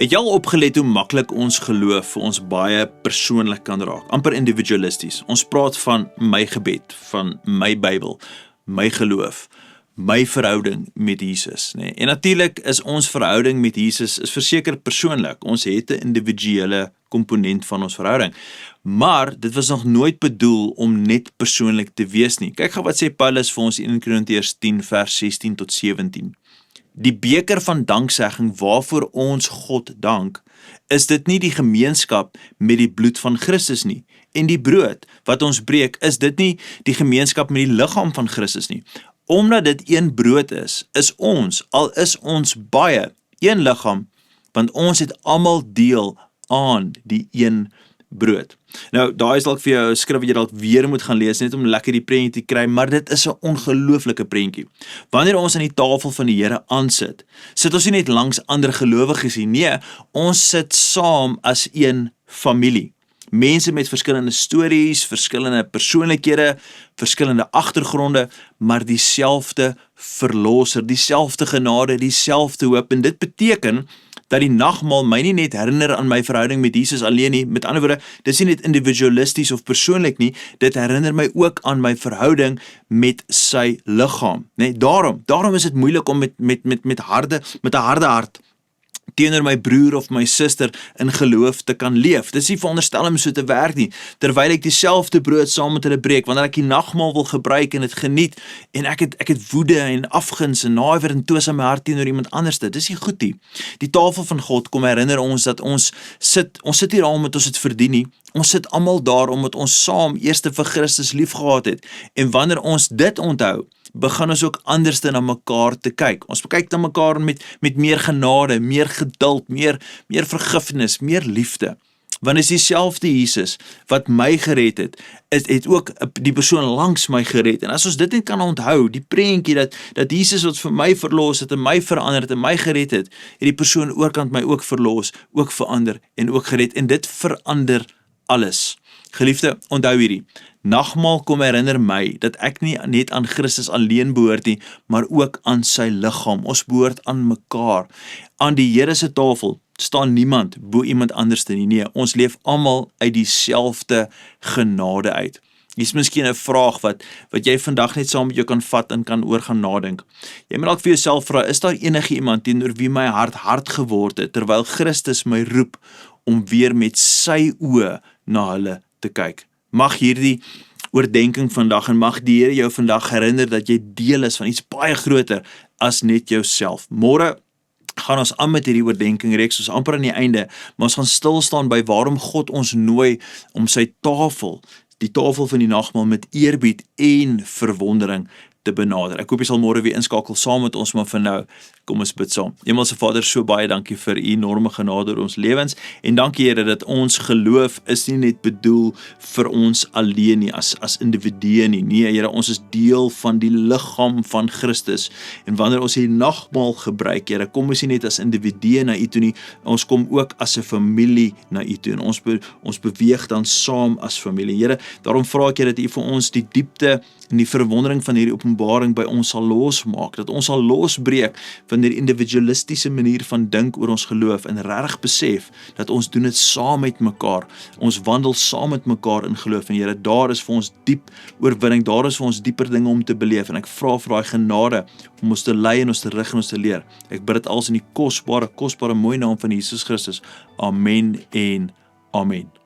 Het jy al opgelet hoe maklik ons geloof vir ons baie persoonlik kan raak, amper individualisties. Ons praat van my gebed, van my Bybel, my geloof, my verhouding met Jesus. Nee. En natuurlik is ons verhouding met Jesus is verseker persoonlik. Ons het 'n individuele komponent van ons verhouding. Maar dit was nog nooit bedoel om net persoonlik te wees nie. Kyk gou wat sê Paulus vir ons in 1 Korintiërs 10 vers 16 tot 17. Die beker van danksegging waarvoor ons God dank, is dit nie die gemeenskap met die bloed van Christus nie. En die brood wat ons breek, is dit nie die gemeenskap met die liggaam van Christus nie. Omdat dit een brood is ons, al is ons baie, een liggaam, want ons het almal deel aan die een brood. Nou, daar is dalk vir jou 'n skrif wat jy dalk weer moet gaan lees, net om lekker die prentjie te kry, maar dit is 'n ongelooflike prentjie. Wanneer ons aan die tafel van die Here aansit, sit ons nie net langs ander gelowiges nie, nee, ons sit saam as een familie. Mense met verskillende stories, verskillende persoonlikhede, verskillende agtergronde, maar dieselfde verlosser, dieselfde genade, dieselfde hoop. En dit beteken dat die nagmaal my nie net herinner aan my verhouding met Jesus alleen nie, met ander woorde, dit is nie net individualisties of persoonlik nie, dit herinner my ook aan my verhouding met sy liggaam. Nee, daarom is dit moeilik om met 'n harde hart teenoor my broer of my suster in geloof te kan leef. Dit is nie veronderstel om so te werk nie, terwyl ek dieselfde brood saam met hulle breek, wanneer ek die nagmaal wil gebruik en dit geniet, en ek het woede en afguns en naaiwer en toos in my hart teenoor iemand anders. Dit is nie goed nie. Die tafel van God kom herinner ons dat ons sit hier al omdat ons het verdien nie. Ons sit almal daar omdat ons saam eers vir Christus lief gehad het. En wanneer ons dit onthou, begin ons ook anders na mekaar te kyk. Ons kyk na mekaar met meer genade, meer geduld, meer vergifnis, meer liefde. Want is dieselfde Jesus wat my gered het ook die persoon langs my gered. En as ons dit net kan onthou, die prentjie dat Jesus wat vir my verlos het en my verander het en my gered het die persoon oorkant my ook verlos, ook verander en ook gered. En dit verander alles. Geliefde, onthou hierdie. Nagmaal kom herinner my dat ek nie net aan Christus alleen behoort nie, maar ook aan sy liggaam. Ons behoort aan mekaar. Aan die Here se tafel staan niemand bo iemand anders nie. Nee, ons leef almal uit dieselfde genade uit. Hier is miskien 'n vraag wat jy vandag net saam met jou kan vat en kan oor gaan nadink. Jy moet dalk vir jouself vra, is daar enige iemand teenoor wie my hart hard geword het, terwyl Christus my roep om weer met sy oë na hulle te kyk? Mag hierdie oordenking vandag en mag die Here jou vandag herinner dat jy deel is van iets baie groter as net jouself. Môre gaan ons aan met hierdie oordenking reeks, ons amper aan die einde, maar ons gaan stil staan by waarom God ons nooi om sy tafel, die tafel van die nagmaal met eerbied en verwondering te benader. Ek hoop jy sal môre weer inskakel saam met ons, maar vir nou, kom ons bid saam. Hemelse Vader, so baie dankie vir u enorme genade oor ons lewens, en dankie Here dat ons geloof is nie net bedoel vir ons alleen nie, as individue nie. Nee Here, ons is deel van die liggaam van Christus, en wanneer ons die nagmaal gebruik, Here, kom ons nie net as individue na u toe nie, ons kom ook as 'n familie na u toe, en ons beweeg dan saam as familie. Here, daarom vra ek Here dat u vir ons die diepte en die verwondering van hierdie openbaring by ons sal losmaak, dat ons sal losbreek van die individualistiese manier van dink oor ons geloof en regtig besef dat ons doen dit saam met mekaar. Ons wandel saam met mekaar in geloof, en Here, daar is vir ons diep oorwinning, daar is vir ons dieper dinge om te beleef, en ek vra vir daai genade om ons te lei en ons te rig en ons te leer. Ek bid dit alles in die kosbare mooi naam van Jesus Christus. Amen en amen.